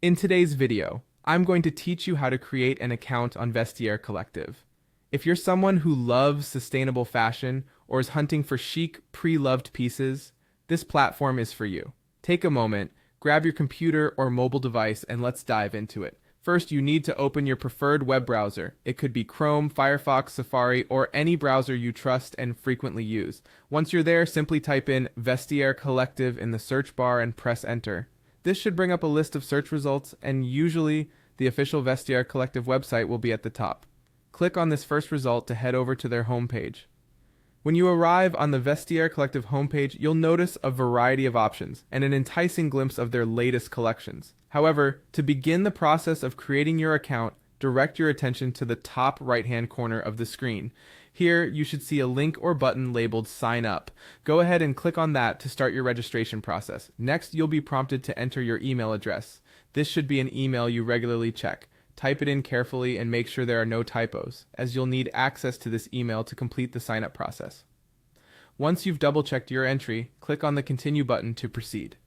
In today's video, I'm going to teach you how to create an account on Vestiaire Collective. If you're someone who loves sustainable fashion or is hunting for chic, pre-loved pieces, this platform is for you. Take a moment, grab your computer or mobile device, and let's dive into it. First, you need to open your preferred web browser. It could be Chrome, Firefox, Safari, or any browser you trust and frequently use. Once you're there, simply type in Vestiaire Collective in the search bar and press enter. This should bring up a list of search results, and usually the official Vestiaire Collective website will be at the top. Click on this first result to head over to their homepage. When you arrive on the Vestiaire Collective homepage, you'll notice a variety of options and an enticing glimpse of their latest collections. However, to begin the process of creating your account, direct your attention to the top right-hand corner of the screen. Here, you should see a link or button labeled Sign Up. Go ahead and click on that to start your registration process. Next, you'll be prompted to enter your email address. This should be an email you regularly check. Type it in carefully and make sure there are no typos, as you'll need access to this email to complete the sign-up process. Once you've double-checked your entry, click on the Continue button to proceed.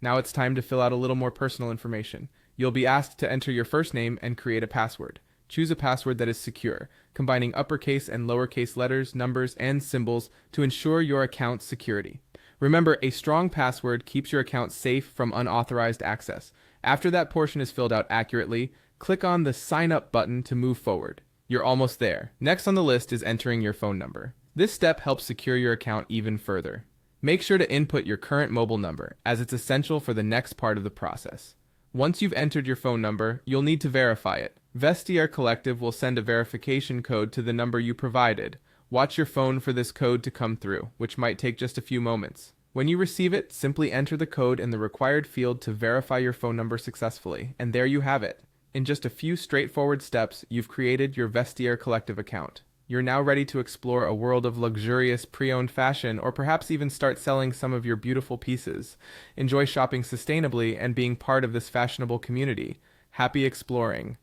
Now it's time to fill out a little more personal information. You'll be asked to enter your first name and create a password. Choose a password that is secure, combining uppercase and lowercase letters, numbers, and symbols to ensure your account's security. Remember, a strong password keeps your account safe from unauthorized access. After that portion is filled out accurately, click on the Sign Up button to move forward. You're almost there. Next on the list is entering your phone number. This step helps secure your account even further. Make sure to input your current mobile number, as it's essential for the next part of the process. Once you've entered your phone number, you'll need to verify it. Vestiaire Collective will send a verification code to the number you provided. Watch your phone for this code to come through, which might take just a few moments. When you receive it, simply enter the code in the required field to verify your phone number successfully, and there you have it. In just a few straightforward steps, you've created your Vestiaire Collective account. You're now ready to explore a world of luxurious pre-owned fashion, or perhaps even start selling some of your beautiful pieces. Enjoy shopping sustainably and being part of this fashionable community. Happy exploring!